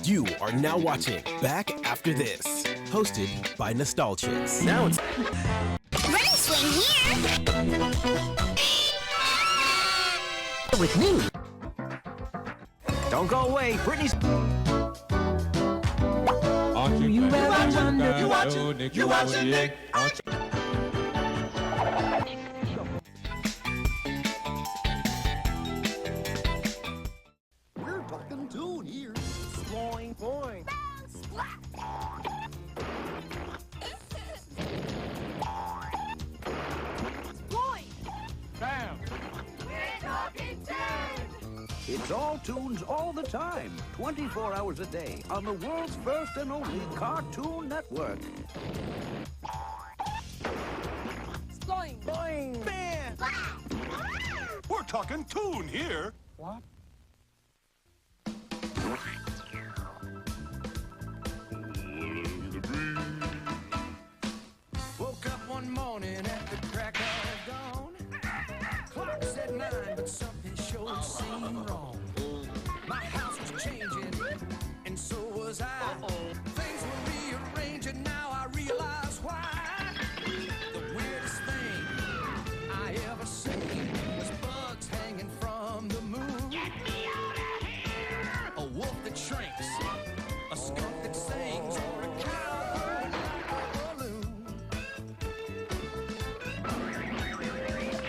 You are now watching Back After This, hosted by Nostalgics. Now it's Running swing here! with me. Don't go away, Brittany's. You watching it. We're talking tune here. Boing, boing. It's all tunes all the time, 24 hours a day, on the world's first and only Cartoon Network. Boing! Boing. Bam! We're talking tune here. What? Woke up one morning at the crack of dawn. Clock said 9, but something sure seemed wrong. My house was changing, and so was I. Things were rearranging, now I realize why. The weirdest thing I ever seen was bugs hanging from the moon. Get me out of here! A wolf that shrinks, a skunk that sings, or a cow burning like a balloon.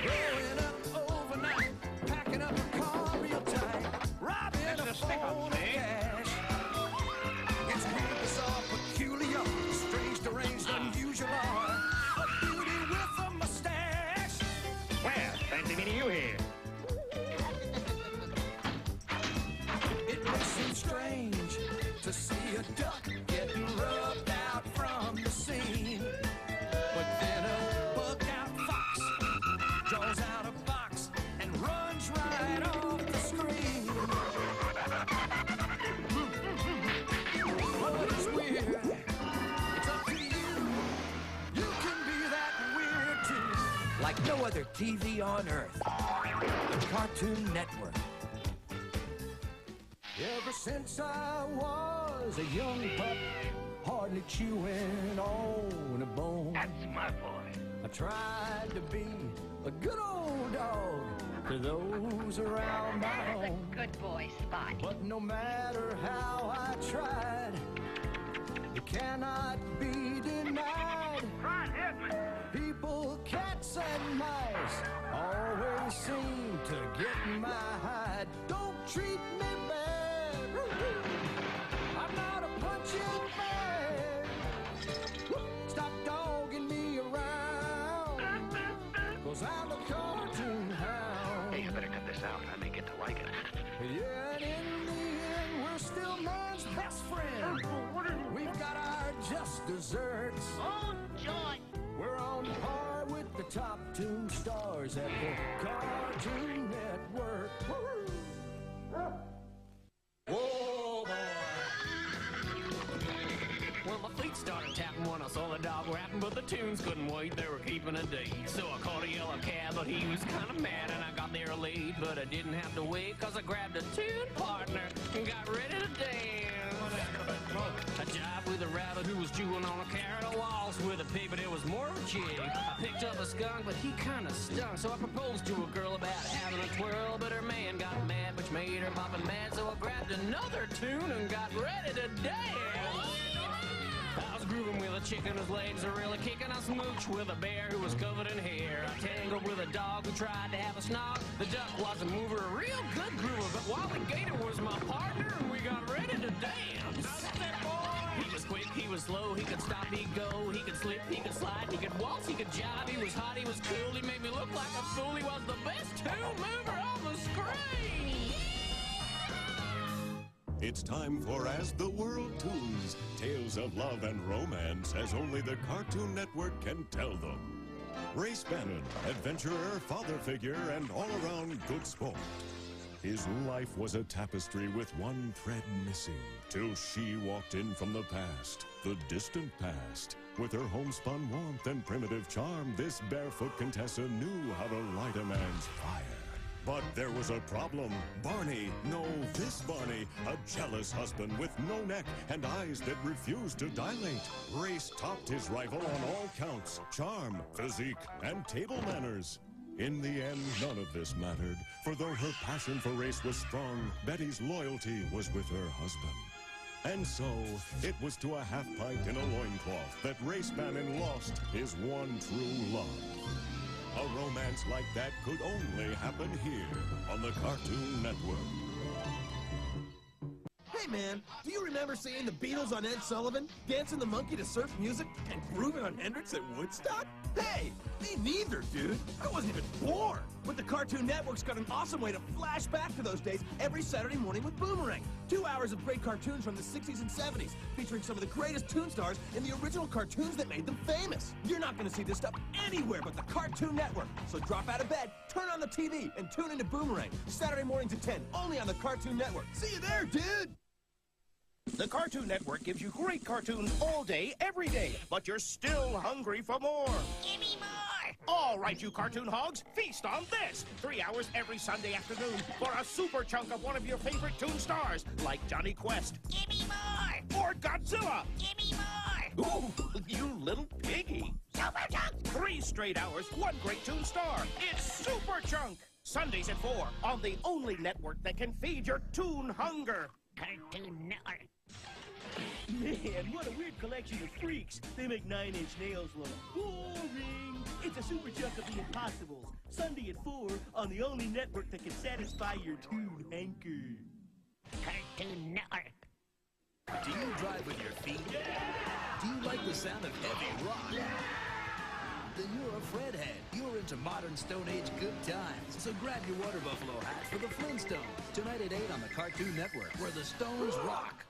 Growing up overnight, packing up a car real tight, robbing a phone of cash. It's weird, bizarre, peculiar, strange, deranged, unusual, a beauty with a mustache. Well, fancy meeting you here. It may seem strange to see a duck getting rubbed out from the scene, but then a bug-out fox draws out a box and runs right off the screen. What is weird? It's up to you. You can be that weird too. Like no other TV on earth. The Cartoon Network. Ever since I was a young pup, hardly chewing on a bone, That's my boy. I tried to be a good old dog to those around my That's a home. good boy, Spot. But no matter how I tried, it cannot be denied. Ron Hickman. People, cats, and mice always seem to get my hide. Don't treat me bad. I'm not a punching bag. Stop dogging me around, 'cause I'm a cartoon hound. Hey, you better cut this out. I may get to like it. Yeah, and in the end, we're still man's best friend. We've got our just desserts. Oh, joy! We're on par with the top toon stars at the Cartoon Network. Whoa, boy. Well, my feet started tapping when I saw the dog rapping, but the tunes couldn't wait, they were keeping a date. So I called a yellow cab, but he was kind of mad, and I got there late. But I didn't have to wait, 'cause I grabbed a tune partner and got ready to dance. I jived with a rabbit who was chewing on a carrot, a waltz with a pig, but it was more of a jig. I picked up a skunk, but he kind of stunk, so I proposed to a girl about having a twirl, but her man got mad, which made her poppin' mad, so I grabbed another tune and got ready to dance. I was grooving with a chicken whose legs are really kicking. I smooched with a bear who was covered in hair. I tangled with a dog who tried to have a snog. The duck was a mover, a real good groover, but while the gator was my partner, and we got ready to dance. He was quick, he was slow, he could stop, he'd go, he could slip, he could slide, he could waltz, he could jive, he was hot, he was cool, he made me look like a fool, he was the best tune mover on the screen. It's time for As the World Tunes, tales of love and romance as only the Cartoon Network can tell them. Race Bannon, adventurer, father figure, and all-around good sport. His life was a tapestry with one thread missing, till she walked in from the past, the distant past. With her homespun warmth and primitive charm, this barefoot Contessa knew how to light a man's fire. But there was a problem. Barney, no, this Barney, a jealous husband with no neck and eyes that refused to dilate. Race topped his rival on all counts: charm, physique, and table manners. In the end, none of this mattered, for though her passion for Race was strong, Betty's loyalty was with her husband. And so, it was to a half-pint in a loincloth that Race Bannon lost his one true love. A romance like that could only happen here on the Cartoon Network. Hey man, do you remember seeing the Beatles on Ed Sullivan, dancing the monkey to surf music, and grooving on Hendrix at Woodstock? Hey, me neither, dude. I wasn't even born. But the Cartoon Network's got an awesome way to flash back to those days every Saturday morning with Boomerang. 2 hours of great cartoons from the 60s and 70s, featuring some of the greatest toon stars in the original cartoons that made them famous. You're not gonna see this stuff anywhere but the Cartoon Network. So drop out of bed, turn on the TV, and tune into Boomerang. Saturday mornings at 10, only on the Cartoon Network. See you there, dude! The Cartoon Network gives you great cartoons all day, every day, but you're still hungry for more. Give me more! All right, you cartoon hogs, feast on this. 3 hours every Sunday afternoon for a super chunk of one of your favorite toon stars, like Johnny Quest. Give me more! Or Godzilla. Give me more! Ooh, you little piggy. Super Chunk! 3 straight hours, one great toon star. It's Super Chunk. Sundays at 4 on the only network that can feed your toon hunger. Cartoon Network. Man, what a weird collection of freaks. They make 9-inch nails look boring. It's a super chunk of the Impossibles. Sunday at 4 on the only network that can satisfy your toon hanker. Cartoon Network. Do you drive with your feet? Do you like the sound of heavy rock? Then you're a Fredhead. You're into modern Stone Age good times. So grab your water buffalo hat for the Flintstones. Tonight at 8 on the Cartoon Network, where the Stones rock.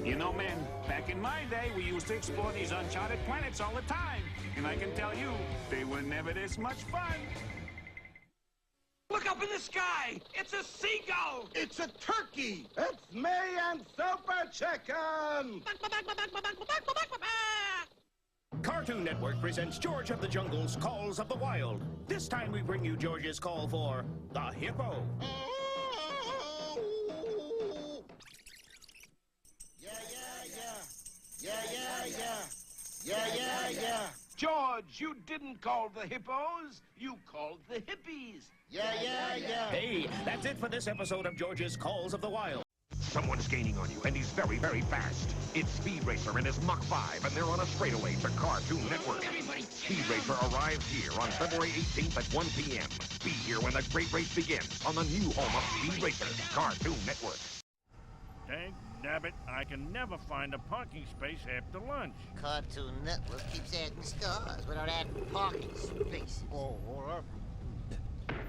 You know, men, back in my day, we used to explore these uncharted planets all the time. And I can tell you, they were never this much fun. Look up in the sky! It's a seagull! It's a turkey! It's me and Super Chicken! Cartoon Network presents George of the Jungle's Calls of the Wild. This time we bring you George's call for the hippo. Yeah. George, you didn't call the hippos, you called the hippies. Yeah. Hey, that's it for this episode of George's Calls of the Wild. Someone's gaining on you, and he's very, very fast. It's Speed Racer and his Mach 5, and they're on a straightaway to Cartoon Network. Speed Racer arrives here on February 18th at 1 p.m. Be here when the great race begins on the new home of Speed Racer, Cartoon Network. Dang nabbit, I can never find a parking space after lunch. Cartoon Network keeps adding stars without adding parking spaces.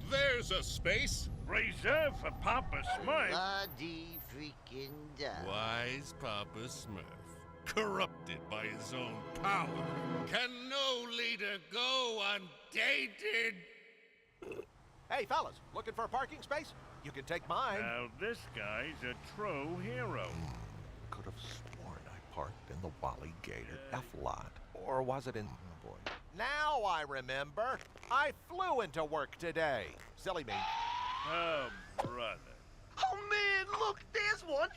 There's a space. Reserved for Papa Smurf. La-dee freaking da. Wise Papa Smurf, corrupted by his own power. Can no leader go undated? Hey, fellas, looking for a parking space? You can take mine. Now, this guy's a true hero. Could have sworn I parked in the Wally Gator F-lot. Or was it in... Oh, boy. Now I remember. I flew into work today. Silly me. Oh, brother. Oh, man, look, there's one.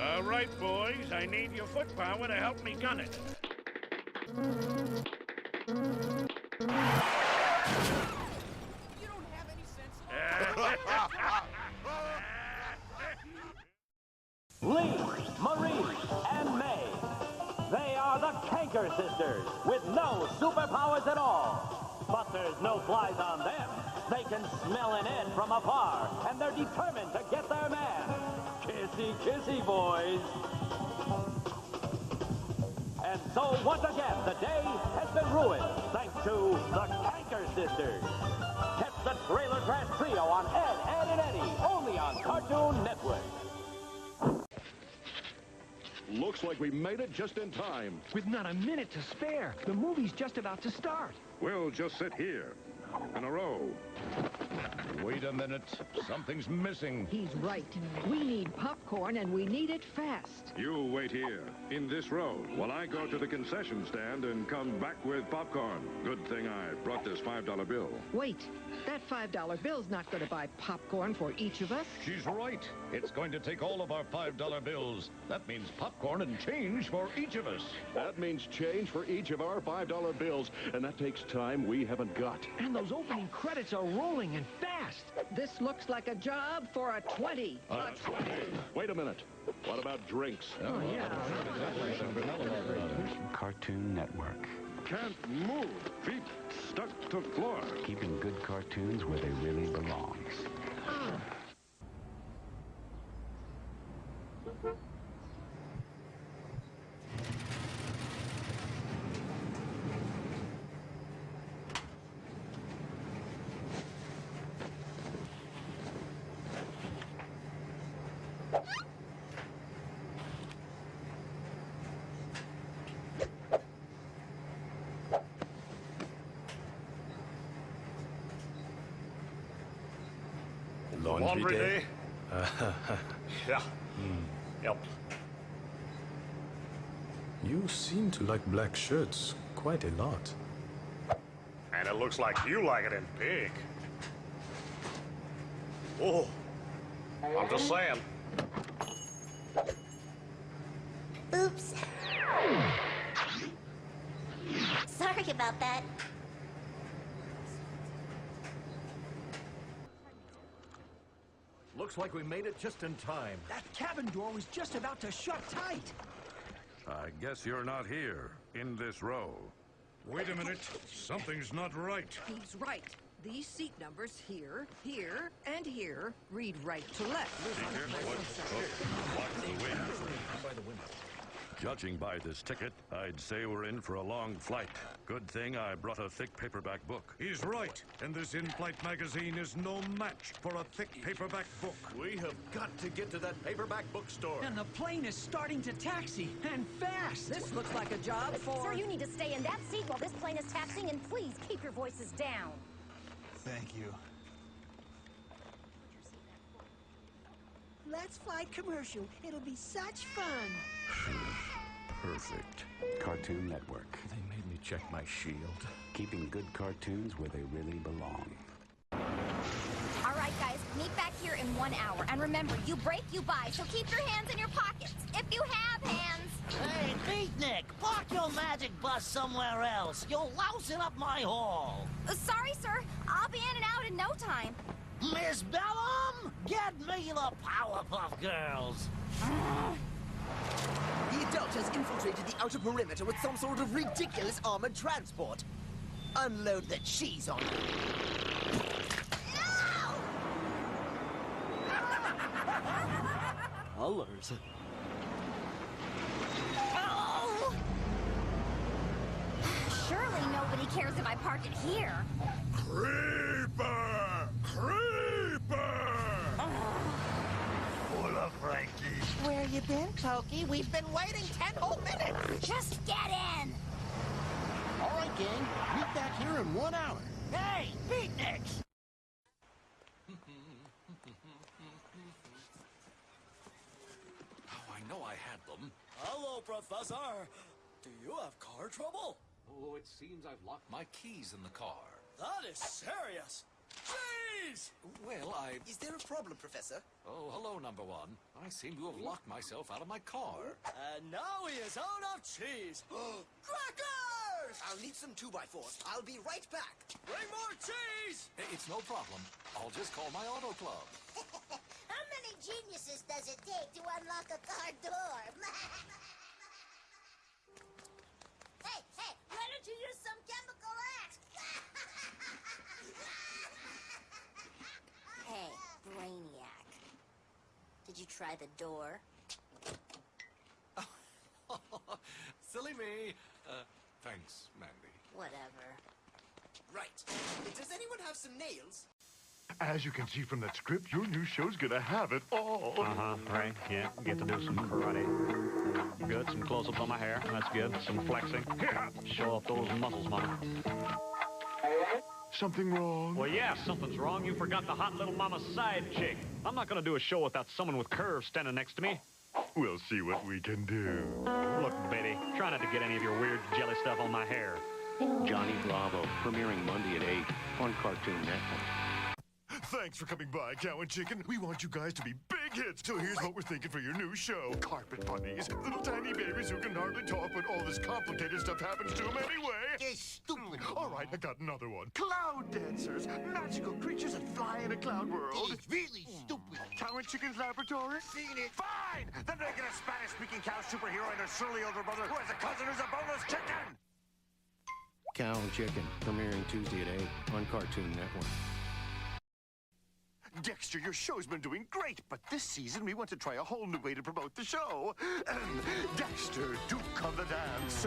All right, boys, I need your foot power to help me gun it. You don't have any sense Lee, Marie, and May. They are the Canker Sisters with no superpowers at all. But there's no flies on them. They can smell an end from afar, and they're determined to get their man. Kissy, kissy, boys. And so, once again, the day has been ruined thanks to the Canker Sisters. Catch the Trailer Trash Trio on Ed, and Eddie, only on Cartoon Network. Looks like we made it just in time. With not a minute to spare. The movie's just about to start. We'll just sit here in a row. Wait a minute. Something's missing. He's right. We need popcorn, and we need it fast. You wait here, in this row, while I go to the concession stand and come back with popcorn. Good thing I brought this $5 bill. Wait, that $5 bill's not going to buy popcorn for each of us. She's right. It's going to take all of our $5 bills. That means popcorn and change for each of us. That means change for each of our $5 bills, and that takes time we haven't got. And those opening credits are rolling and fast. This looks like a job for a 20. Wait a minute. What about drinks? Oh, yeah. Cartoon Network. Can't move. Feet stuck to floor. Keeping good cartoons where they really belong. Laundry day? Yeah. Yep. You seem to like black shirts quite a lot. And it looks like you like it in big. Oh, I'm just saying. Oops. Sorry about that. Looks like we made it just in time. That cabin door was just about to shut tight. I guess you're not here, in this row. Wait a minute. Something's not right. He's right. These seat numbers here, here, and here read right to left. Watch the wind. By the window. Judging by this ticket, I'd say we're in for a long flight. Good thing I brought a thick paperback book. He's right, and this in-flight magazine is no match for a thick paperback book. We have got to get to that paperback bookstore. And the plane is starting to taxi, and fast. This looks like a job for... Sir, you need to stay in that seat while this plane is taxiing, and please keep your voices down. Thank you. Let's fly commercial. It'll be such fun. Perfect. Cartoon Network. They made me check my shield. Keeping good cartoons where they really belong. All right, guys, meet back here in 1 hour. And remember, you break, you buy, so keep your hands in your pockets. If you have hands. Hey, Beatnik, park your magic bus somewhere else. You're lousing up my hall. Sorry, sir. I'll be in and out in no time. Miss Bellum, get me the Powerpuff Girls. The adult has infiltrated the outer perimeter with some sort of ridiculous armored transport. Unload the cheese on him. Colors. Oh! Surely nobody cares if I park it here. Creeper! Creeper! Pull up, Frankie. Where you been, Pokey? We've been waiting 10 whole minutes. Just get in. All right, gang. Meet back here in 1 hour. Hey, Beatniks! Oh, I know I had them. Hello, Professor. Do you have car trouble? Oh, it seems I've locked my keys in the car. That is serious. Jeez! Well, Is there a problem, Professor? Oh, hello, number one. I seem to have locked myself out of my car. And now he is out of cheese. Crackers! I'll need some 2x4s. I'll be right back. Bring more cheese! It's no problem. I'll just call my auto club. How many geniuses does it take to unlock a car door? Hey, why don't you use some chemical X? Hey, Brainiac. Did you try the door? Silly me. Thanks, Mandy. Whatever. Right. Does anyone have some nails? As you can see from that script, your new show's gonna have it all. Right, yeah. Get to do some karate. Good, some close-ups on my hair. That's good. Some flexing. Show off those muscles, Mama. Something wrong? Well, yeah, something's wrong. You forgot the hot little mama side chick. I'm not gonna do a show without someone with curves standing next to me. We'll see what we can do. Look, Betty, try not to get any of your weird jelly stuff on my hair. Johnny Bravo, premiering Monday at 8 on Cartoon Network. Thanks for coming by, Cow and Chicken. We want you guys to be big hits. So here's what we're thinking for your new show. Carpet bunnies. Little tiny babies who can hardly talk, but all this complicated stuff happens to them anyway. You're stupid. All right, I got another one. Cloud dancers. Magical creatures that fly in a cloud world. It's really stupid. Cow and Chicken's laboratory? Seen it. Fine! Then make it a Spanish-speaking cow superhero and a surly older brother who has a cousin who's a boneless chicken! Cow and Chicken, premiering Tuesday at 8 on Cartoon Network. Dexter, your show's been doing great, but this season we want to try a whole new way to promote the show. Dexter, Duke of the Dance.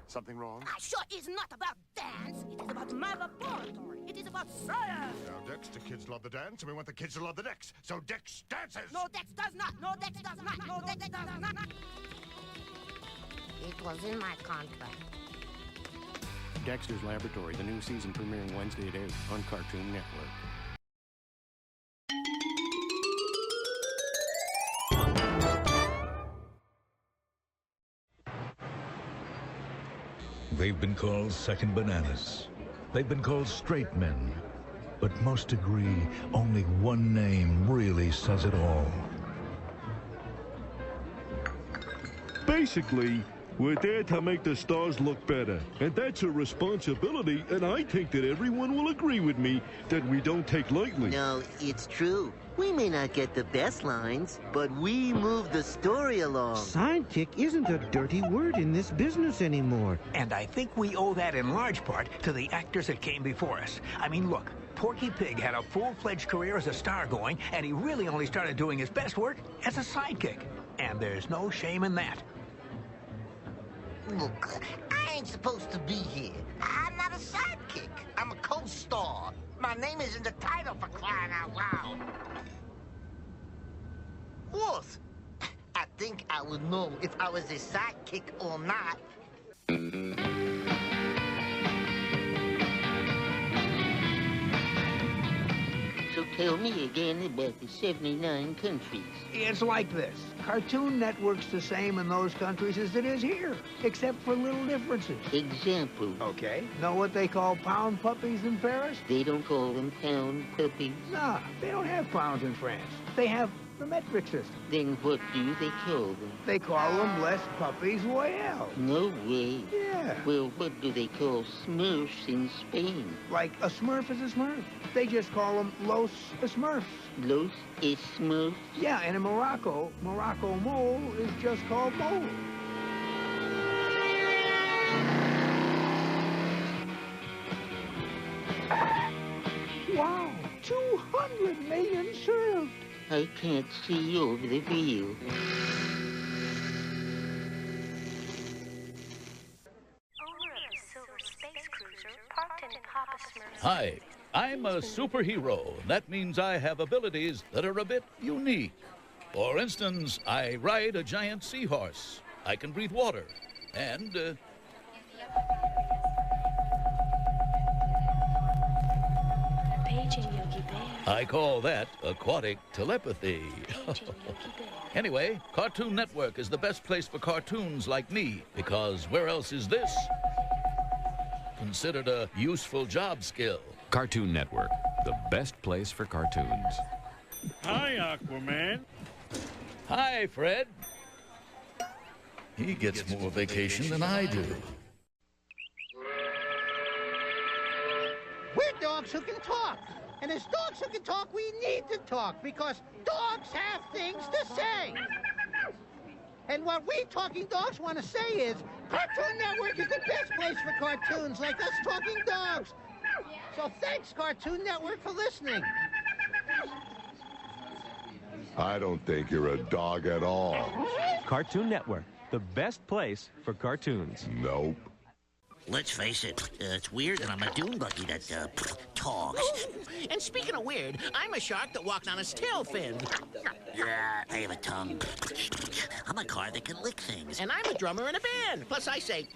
Something wrong? Our show is not about dance. It is about my laboratory. It is about science. Now, Dex, the kids love the dance, and we want the kids to love the Dex. So Dex dances! No, Dex does not. No, Dex does not. No, Dex does not. It was in my contract. Dexter's Laboratory, the new season premiering Wednesday at 8 on Cartoon Network. They've been called second bananas. They've been called straight men. But most agree only one name really says it all. Basically, we're there to make the stars look better. And that's a responsibility, and I think that everyone will agree with me that we don't take lightly. No, it's true. We may not get the best lines, but we move the story along. Sidekick isn't a dirty word in this business anymore. And I think we owe that in large part to the actors that came before us. I mean, look, Porky Pig had a full-fledged career as a star going, and he really only started doing his best work as a sidekick. And there's no shame in that. Look, I ain't supposed to be here. I'm not a sidekick. I'm a co-star. My name is in the title, for crying out loud. What? I think I would know if I was a sidekick or not. So tell me again about the 79 countries. It's like this. Cartoon Network's the same in those countries as it is here, except for little differences. Example. Okay. Know what they call pound puppies in Paris? They don't call them pound puppies. Nah, they don't have pounds in France. They have the metric system. Then what do they call them? They call them les puppies royale. No way. Yeah. Well, what do they call Smurfs in Spain? Like a Smurf is a Smurf. They just call them Los Smurfs. Los Smurfs? Yeah, and in Morocco, Morocco mole is just called mole. Wow, 200 million served. I can't see over the wheel. Hi, I'm a superhero. That means I have abilities that are a bit unique. For instance, I ride a giant seahorse. I can breathe water. And, I call that aquatic telepathy. Anyway, Cartoon Network is the best place for cartoons like me, because where else is this considered a useful job skill? Cartoon Network, the best place for cartoons. Hi, Aquaman. Hi, Fred. He gets more vacation than I do. We're dogs who can talk. And as dogs who can talk, we need to talk because dogs have things to say. And what we talking dogs want to say is, Cartoon Network is the best place for cartoons like us talking dogs. So thanks, Cartoon Network, for listening. I don't think you're a dog at all. Cartoon Network, the best place for cartoons. Nope. Let's face it, it's weird that I'm a dune buggy that, talks. And speaking of weird, I'm a shark that walks on its tail fin. Yeah, I have a tongue. I'm a car that can lick things. And I'm a drummer in a band. Plus, I say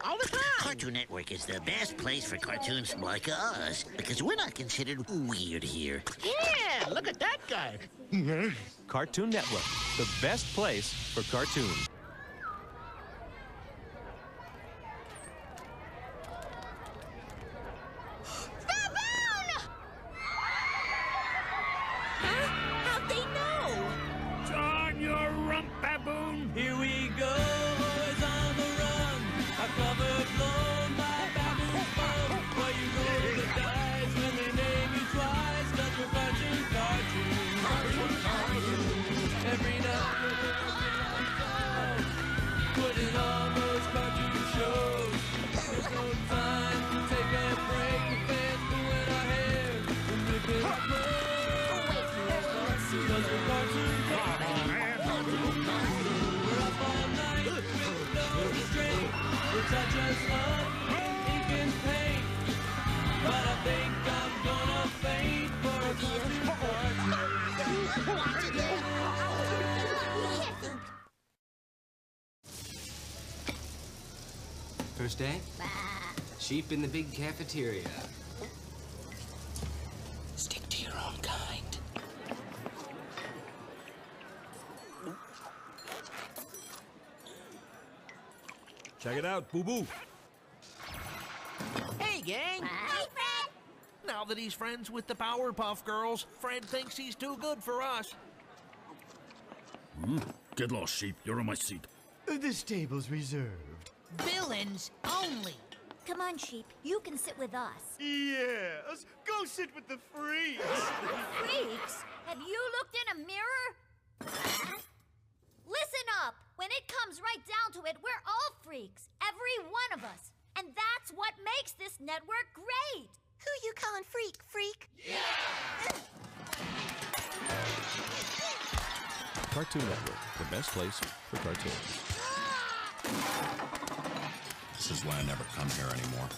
all the time. Cartoon Network is the best place for cartoons like us, because we're not considered weird here. Yeah, look at that guy. Cartoon Network, the best place for cartoons. How'd they know? On your rump, baboon! Here we go, boys on the run. A cover blown by baboon bum. Where you roll the dice when they name you twice. 'Cause we're punching cartoons. Every night we're putting on those cartoon shows. There's no time to take a break. The fans doing our hair and ripping our clothes. 'Cause we're cartoon network. We're up all night with no restraint. We touch us up, ink and paint. But I think I'm gonna faint for a cartoon. First day? Sheep in the big cafeteria. Stick to your own kind. Check it out, boo-boo. Hey, gang. Hey, Fred! Now that he's friends with the Powerpuff Girls, Fred thinks he's too good for us. Get lost, sheep. You're on my seat. This table's reserved. Villains only. Come on, Sheep. You can sit with us. Yes, go sit with the freaks. Freaks? Have you looked in a mirror? Listen up. When it comes right down to it, we're all freaks. Every one of us. And that's what makes this network great. Who you calling freak? Yeah! Cartoon Network, the best place for cartoons. This is why I never come here anymore.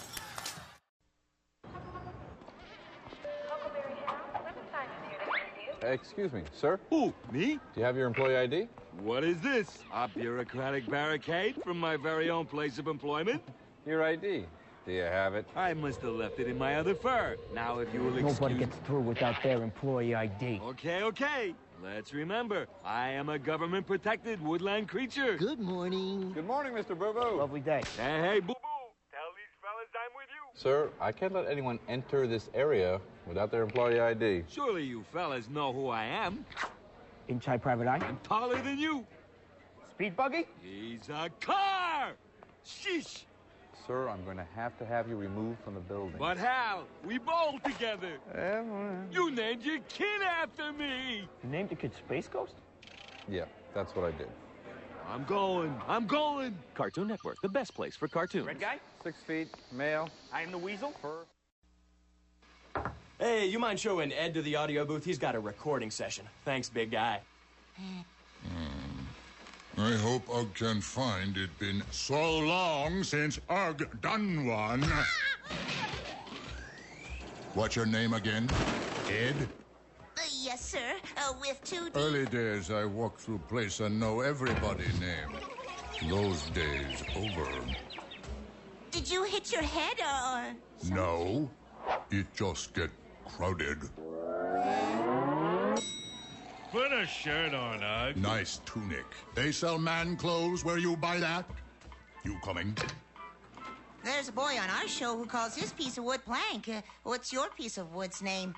Excuse me, sir? Who, me? Do you have your employee ID? What is this? A bureaucratic barricade from my very own place of employment? Your ID. Do you have it? I must have left it in my other fur. Now, if you will excuse... Nobody gets through without their employee ID. Okay. Let's remember, I am a government-protected woodland creature. Good morning. Good morning, Mr. Boo-Boo. Lovely day. Hey, Boo-Boo. Tell these fellas I'm with you. Sir, I can't let anyone enter this area without their employee ID. Surely you fellas know who I am. Inside private eye? I'm taller than you. Speed buggy? He's a car! Sheesh! Sir, I'm going to have you removed from the building. But Hal, we bowl together. You named your kid after me. You named the kid Space Ghost? Yeah, that's what I did. I'm going. Cartoon Network, the best place for cartoons. Red guy? 6 feet, male. I am the weasel? Hey, you mind showing Ed to the audio booth? He's got a recording session. Thanks, big guy. I hope Ugg can find it been so long since Ugg done one. What's your name again? Ed? Yes, sir. With 2 D. Early days, I walked through place and know everybody's name. Those days over. Did you hit your head or... No, it just get crowded. Put a shirt on, Ugg. Nice tunic. They sell man clothes where you buy that? You coming? There's a boy on our show who calls his piece of wood plank. What's your piece of wood's name?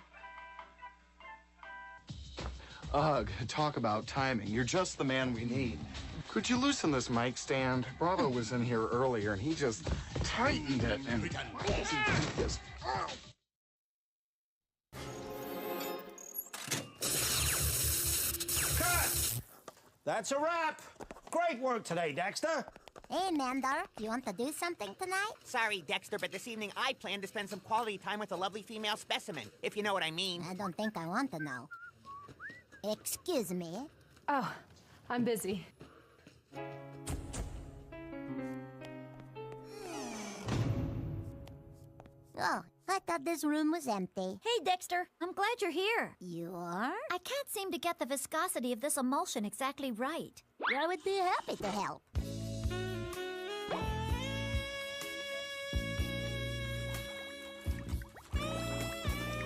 Ugh, talk about timing. You're just the man we need. Could you loosen this mic stand? Bravo was in here earlier, and he just tightened it, and... Just... Cut! That's a wrap. Great work today, Dexter. Hey, Mandar, you want to do something tonight? Sorry, Dexter, but this evening I plan to spend some quality time with a lovely female specimen, if you know what I mean. I don't think I want to know. Excuse me. Oh, I'm busy. Oh, I thought this room was empty. Hey, Dexter. I'm glad you're here. You are? I can't seem to get the viscosity of this emulsion exactly right. I would be happy to help.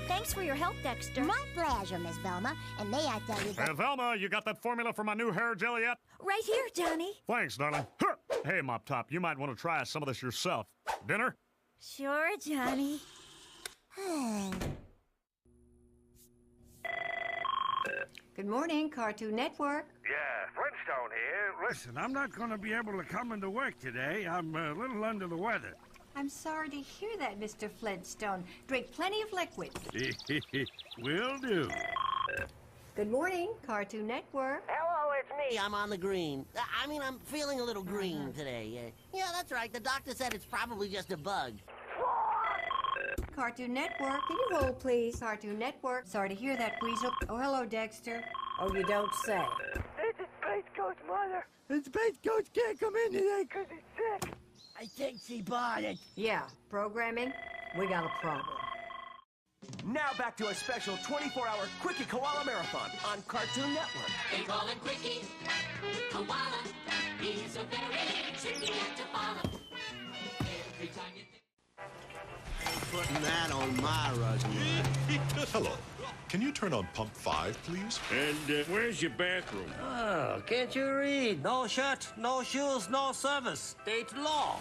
Thanks for your help, Dexter. My pleasure, Miss Velma. And may I tell you that... Hey, Velma, you got that formula for my new hair gel yet? Right here, Johnny. Thanks, darling. Huh. Hey, Mop Top, you might want to try some of this yourself. Dinner? Sure, Johnny. Good morning, Cartoon Network. Yeah, Flintstone here. Listen, I'm not going to be able to come into work today. I'm a little under the weather. I'm sorry to hear that, Mr. Flintstone. Drink plenty of liquid. Will do. Good morning, Cartoon Network. Hello, it's me. I'm on the green. I'm feeling a little green today. Yeah, that's right. The doctor said it's probably just a bug. Cartoon Network, can you hold, please? Cartoon Network. Sorry to hear that, Weasel. Oh, hello, Dexter. Oh, you don't say. This is Space Coach Mother. The Space Coach can't come in today. Because he's sick. I think she bought it. Yeah, programming, we got a problem. Now back to a special 24-hour Quickie Koala Marathon on Cartoon Network. They call him Quickie, Koala. He's a very tricky man to follow. Every time you Putting that on my resume. Hello. Can you turn on pump 5, please? And where's your bathroom? Oh, can't you read? No shirt, no shoes, no service. State law.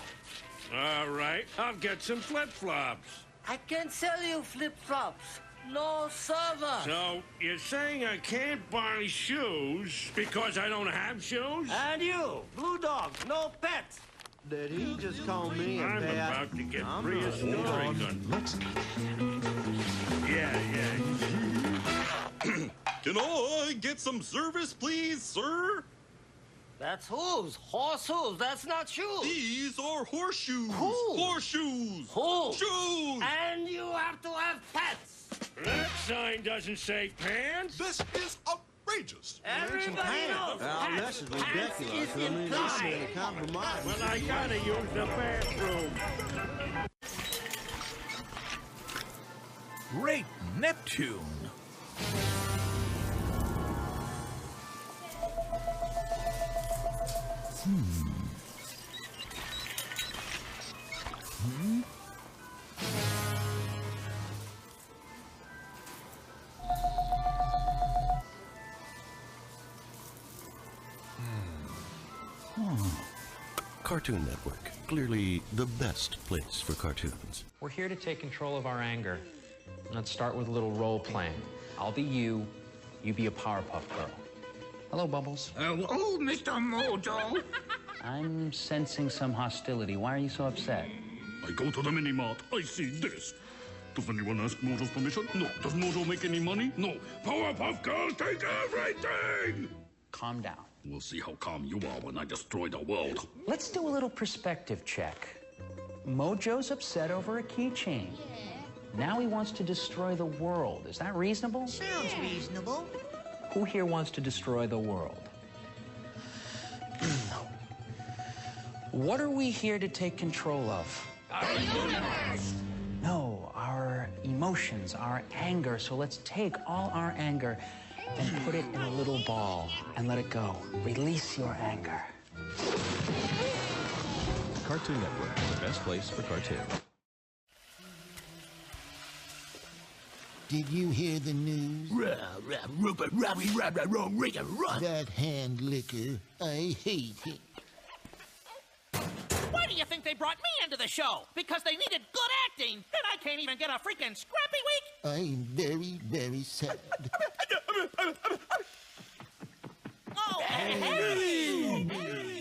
All right, I'll get some flip-flops. I can sell you flip-flops. No service. So, you're saying I can't buy shoes because I don't have shoes? And you, Blue Dog, no pets. Did he just call me a I'm bad... about to get prehistoric on... Yeah. Can I get some service, please, sir? That's hooves. Horse hooves. That's not shoes. These are horseshoes. Hooves. Horseshoes. Hooves. Shoes. And you have to have pets. That sign doesn't say pants. This is outrageous. Everybody knows This is ridiculous. is implied. Compromise. Well, I gotta use the bathroom. Great Neptune! Cartoon Network, clearly the best place for cartoons. We're here to take control of our anger. Let's start with a little role playing. I'll be you be a Powerpuff Girl. Hello, Bubbles. Hello, Mr. Mojo. I'm sensing some hostility. Why are you so upset? I go to the mini-mart. I see this. Does anyone ask Mojo's permission? No. Does Mojo make any money? No. Powerpuff Girls take everything! Calm down. We'll see how calm you are when I destroy the world. Let's do a little perspective check. Mojo's upset over a keychain. Now he wants to destroy the world. Is that reasonable? Sounds reasonable. Who here wants to destroy the world? What are we here to take control of? Our universe. No, our emotions, our anger. So let's take all our anger and put it in a little ball and let it go. Release your anger. Cartoon Network, the best place for cartoons. Did you hear the news? That hand licker, I hate him. Why do you think they brought me into the show? Because they needed good acting, and I can't even get a freaking scrappy week? I'm very, very sad. Oh, hey!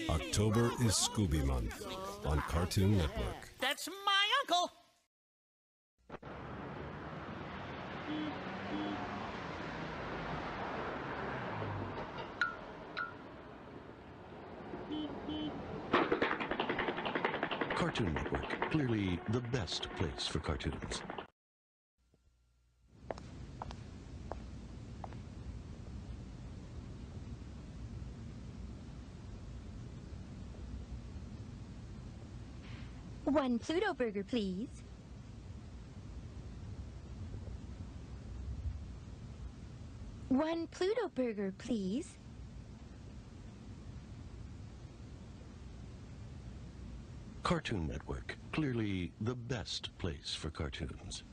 October is Scooby Month on Cartoon Network. That's my uncle! Cartoon Network, clearly the best place for cartoons. One Pluto burger, please. One Pluto burger, please. Cartoon Network, clearly the best place for cartoons.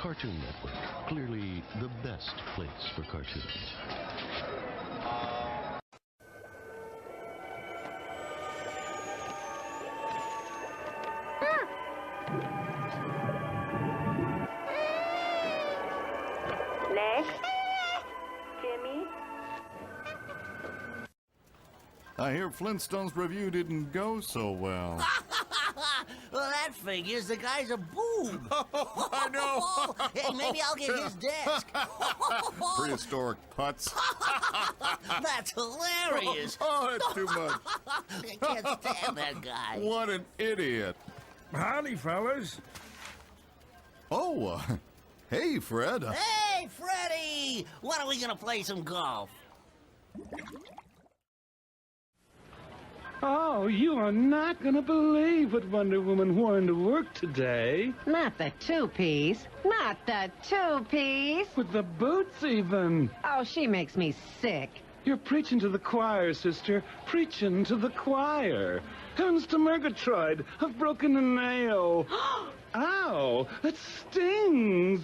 Cartoon Network, clearly the best place for cartoons. Next, Jimmy. I hear Flintstone's review didn't go so well. Well, that figures. The guy's a boob. I know. Hey, maybe I'll get his desk. Prehistoric putz. That's hilarious. Oh, that's too much. I can't stand that guy. What an idiot. Howdy, fellas. Oh, hey, Fred. Hey, Freddy! When are we gonna play some golf? Oh, you are not gonna believe what Wonder Woman wore into work today. Not the two-piece. Not the two-piece. With the boots, even. Oh, she makes me sick. You're preaching to the choir, sister. Preaching to the choir. Heavens to Murgatroyd. I've broken a nail. Ow, that stings.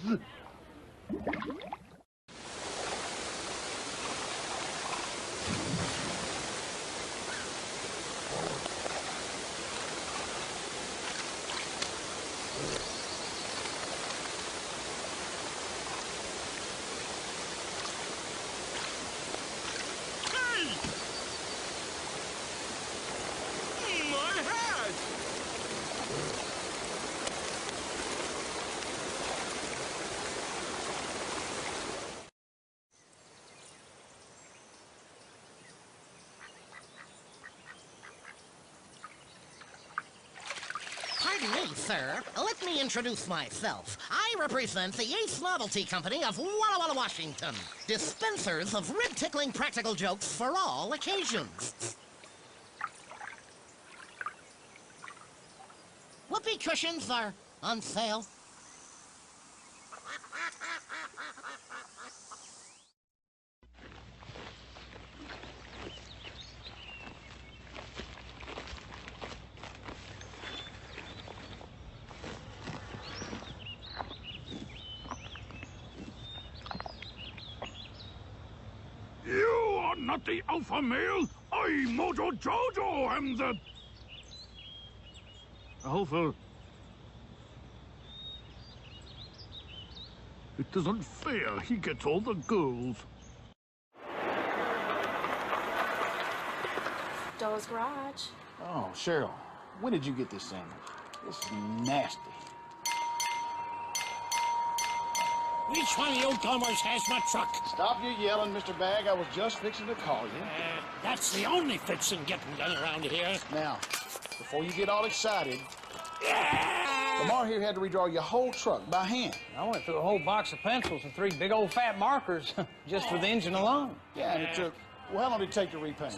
Pardon me, sir. Let me introduce myself. I represent the Ace Novelty Company of Walla Walla, Washington. Dispensers of rib-tickling practical jokes for all occasions. Whoopee cushions are on sale. You are not the alpha male. I, Mojo Jojo, am the alpha. It isn't fair. He gets all the girls. Doll's Garage. Oh, Cheryl, when did you get this sandwich? This is nasty. Which one of you dummers has my truck? Stop your yelling, Mr. Bag. I was just fixing to call you. That's the only fixing getting done around here. Now, before you get all excited, Lamar here had to redraw your whole truck by hand. I went through a whole box of pencils and 3 big old fat markers just for the engine alone. Yeah, and it took, well, how long did it take to repaint?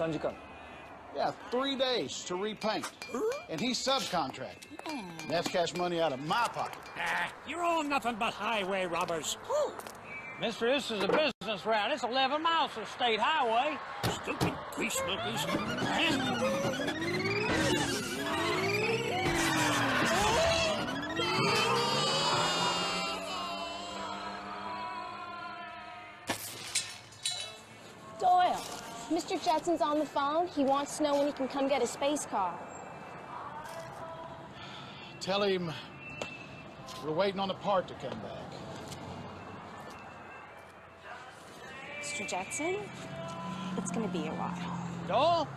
Yeah, 3 days to repaint. And he subcontracted. And that's cash money out of my pocket. You're all nothing but highway robbers. Mister, this is a business route. It's 11 miles to the state highway. Stupid grease smokers. Doyle, Mr. Jetson's on the phone. He wants to know when he can come get his space car. Tell him we're waiting on the part to come back. Mr. Jetson, it's gonna be a while. Doyle?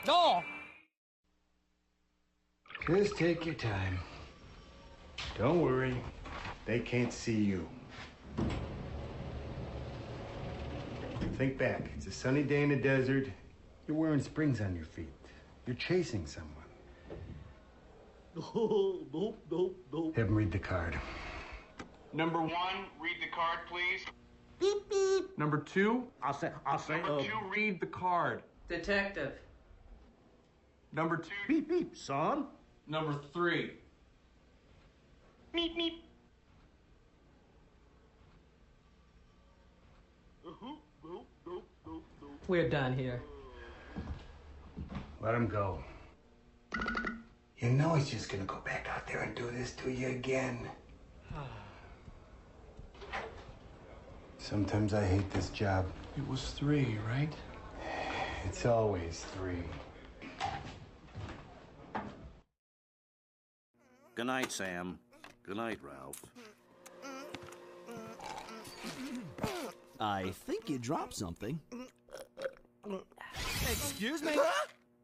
Doyle? Just take your time. Don't worry. They can't see you. Think back. It's a sunny day in the desert. You're wearing springs on your feet. You're chasing someone. Nope. Have him read the card. Number 1, read the card, please. Beep, beep. Number 2. I'll say, Number 2, read the card. Detective. Number 2. Beep, beep, son. Number 3. Beep, beep. We're done here. Let him go. You know he's just gonna go back out there and do this to you again. Sometimes I hate this job. It was 3, right? It's always 3. Good night, Sam. Good night, Ralph. I think you dropped something. Excuse me?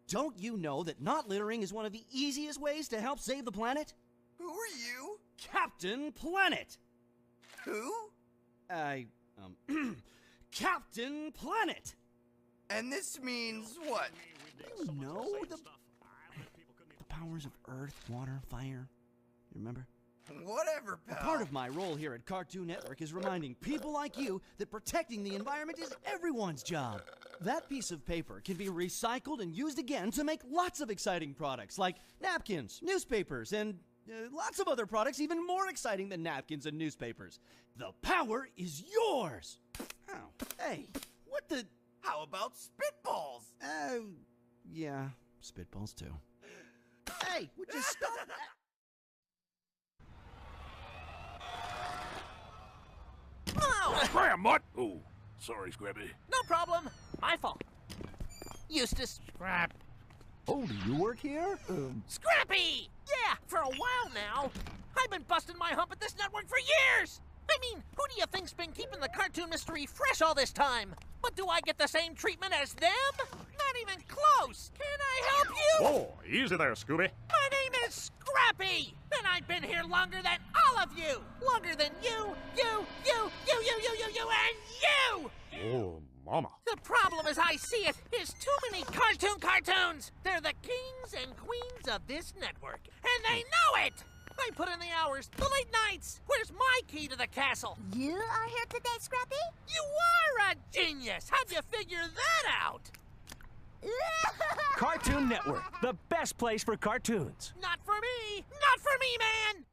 Don't you know that not littering is one of the easiest ways to help save the planet? Who are you? Captain Planet! Who? Captain Planet! And this means what? You know, the powers of earth, water, fire. You remember? Whatever, pal. Part of my role here at Cartoon Network is reminding people like you that protecting the environment is everyone's job. That piece of paper can be recycled and used again to make lots of exciting products like napkins, newspapers, and lots of other products even more exciting than napkins and newspapers. The power is yours! Oh, hey, what the... How about spitballs? Yeah, spitballs too. Hey, would you stop that? Oh! Graham, what? Oh, sorry, Scrappy. No problem. My fault. Eustace. Scrap. Oh, do you work here? Scrappy! Yeah, for a while now. I've been busting my hump at this network for years! I mean, who do you think's been keeping the cartoon mystery fresh all this time? But do I get the same treatment as them? Not even close! Can I help you? Oh, easy there, Scooby. My name is Scrappy! And I've been here longer than all of you! Longer than you, and you! Oh, mama. The problem as I see it is too many cartoons! They're the kings and queens of this network, and they know it! I put in the hours, the late nights. Where's my key to the castle? You are here today, Scrappy? You are a genius! How'd you figure that out? Cartoon Network, the best place for cartoons. Not for me! Not for me, man!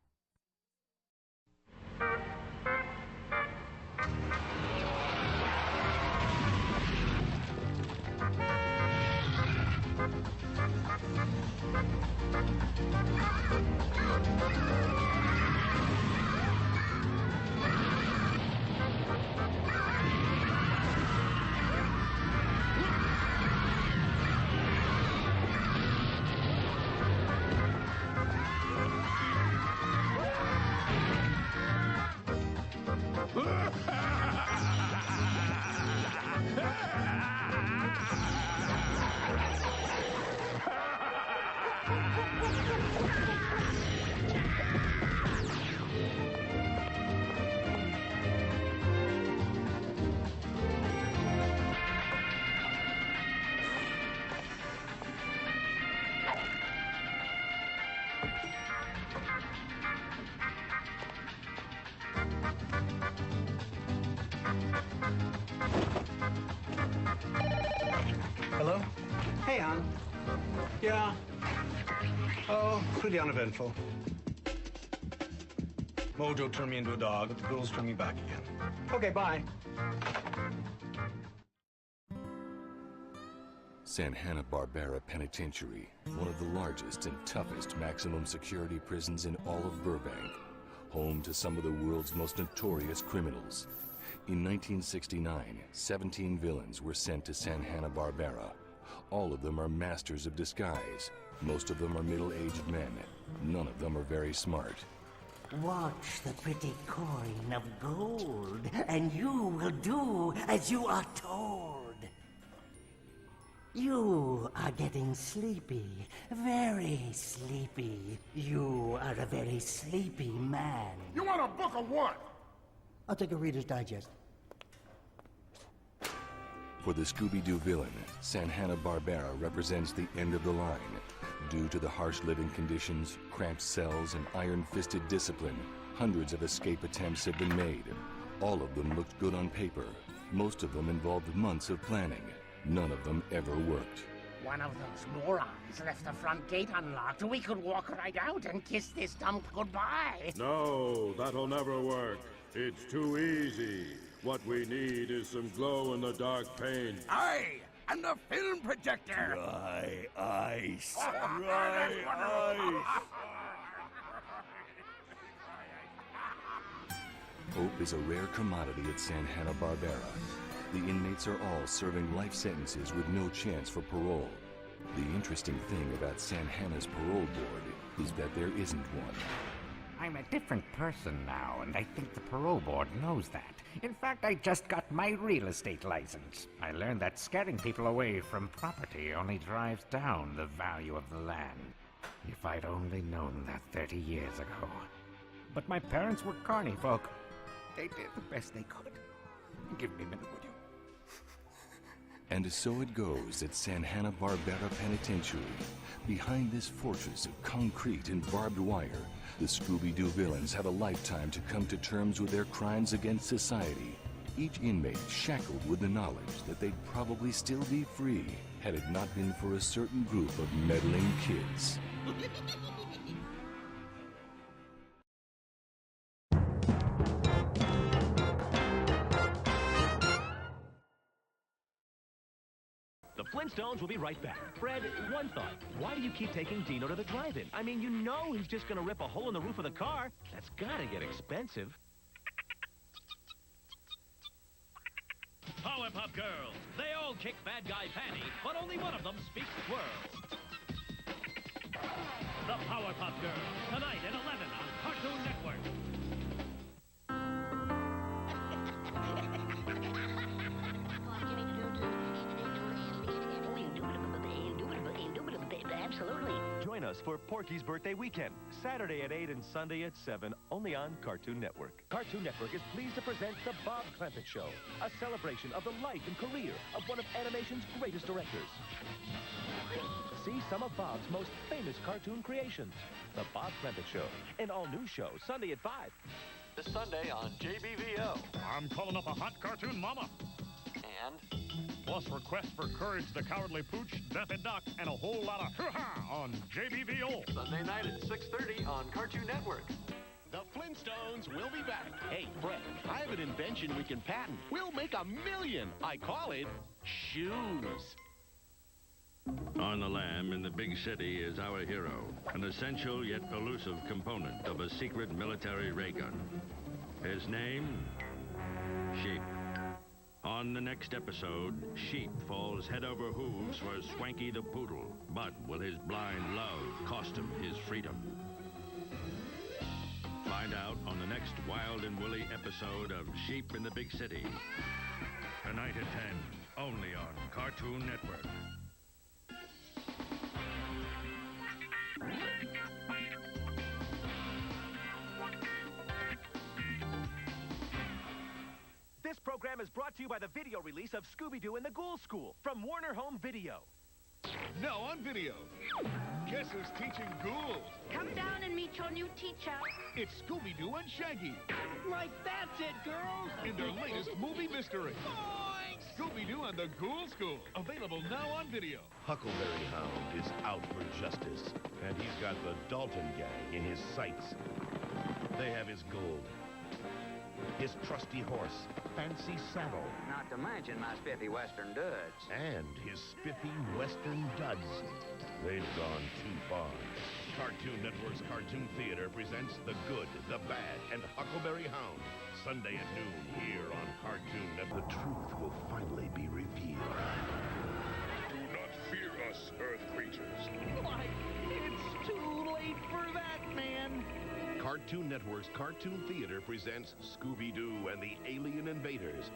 Hello? Hey, hon. Yeah. Oh, pretty uneventful. Mojo turned me into a dog, but the girls turned me back again. Okay, bye. Hanna-Barbera Penitentiary, one of the largest and toughest maximum security prisons in all of Burbank, home to some of the world's most notorious criminals. In 1969, 17 villains were sent to Hanna-Barbera. All of them are masters of disguise. Most of them are middle-aged men. None of them are very smart. Watch the pretty coin of gold, and you will do as you are told. You are getting sleepy, very sleepy. You are a very sleepy man. You want a book of what? I'll take a Reader's Digest. For the Scooby-Doo villain, Hanna-Barbera represents the end of the line. Due to the harsh living conditions, cramped cells, and iron-fisted discipline, hundreds of escape attempts have been made. All of them looked good on paper. Most of them involved months of planning. None of them ever worked. One of those morons left the front gate unlocked. We could walk right out and kiss this dump goodbye. No, that'll never work. It's too easy. What we need is some glow-in-the-dark paint. Aye, and the film projector. Dry ice. Dry ice. Hope is a rare commodity at San Hanna-Barbera. The inmates are all serving life sentences with no chance for parole. The interesting thing about San Hanna's parole board is that there isn't one. I'm a different person now, and I think the parole board knows that. In fact, I just got my real estate license. I learned that scaring people away from property only drives down the value of the land. If I'd only known that 30 years ago. But my parents were carny folk. They did the best they could. Give me a minute, would you? And so it goes at San Hanna-Barbera Penitentiary. Behind this fortress of concrete and barbed wire, the Scooby-Doo villains have a lifetime to come to terms with their crimes against society. Each inmate shackled with the knowledge that they'd probably still be free had it not been for a certain group of meddling kids. The Flintstones will be right back. Fred, one thought. Why do you keep taking Dino to the drive-in? I mean, you know he's just gonna rip a hole in the roof of the car. That's gotta get expensive. Powerpuff Girls. They all kick bad guy Fanny, but only one of them speaks squirrels. The Powerpuff Girls, tonight at 11 on Cartoon Network. Absolutely. Join us for Porky's Birthday Weekend, Saturday at 8 and Sunday at 7, only on Cartoon Network. Cartoon Network is pleased to present The Bob Clampett Show, a celebration of the life and career of one of animation's greatest directors. See some of Bob's most famous cartoon creations. The Bob Clampett Show, an all-new show, Sunday at 5. This Sunday on JBVO. I'm calling up a hot cartoon mama. And? Plus requests for Courage the Cowardly Pooch, Daffy Duck, and a whole lot of hoo-ha on JBVO. Sunday night at 6:30 on Cartoon Network. The Flintstones will be back. Hey, Fred, I have an invention we can patent. We'll make $1 million. I call it shoes. On the lam in the big city is our hero, an essential yet elusive component of a secret military ray gun. His name? Sheep. On the next episode, Sheep falls head over hooves for Swanky the Poodle. But will his blind love cost him his freedom? Find out on the next wild and woolly episode of Sheep in the Big City. Tonight at 10, only on Cartoon Network. This program is brought to you by the video release of Scooby-Doo and the Ghoul School from Warner Home Video. Now on video. Guess who's teaching ghouls? Come down and meet your new teacher. It's Scooby-Doo and Shaggy. Like that's it, girls. In their latest movie mystery. Scooby-Doo and the Ghoul School. Available now on video. Huckleberry Hound is out for justice, and he's got the Dalton gang in his sights. They have his gold, his trusty horse, fancy saddle, Not to mention my spiffy Western duds. and his spiffy Western duds. They've gone too far. Cartoon Network's Cartoon Theater presents The Good, the Bad, and Huckleberry Hound. Sunday at noon here on Cartoon Network. The truth will finally be revealed. Do not fear us, Earth creatures. Why, it's too late for that, man. Cartoon Network's Cartoon Theater presents Scooby-Doo and the Alien Invaders.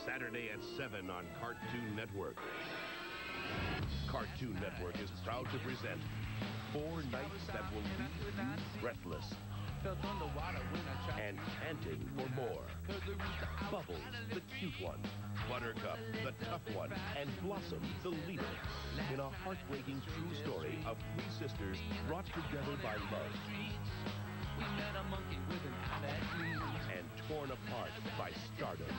Saturday at 7 on Cartoon Network. Cartoon Network is proud to present 4 nights that will leave you breathless. Felt underwater when I tried. And panting for more. Bubbles, the cute one. Buttercup, the tough one. And Blossom, the leader. In a heartbreaking true story of three sisters brought together by love. We met a monkey with an eye and torn apart by stardom.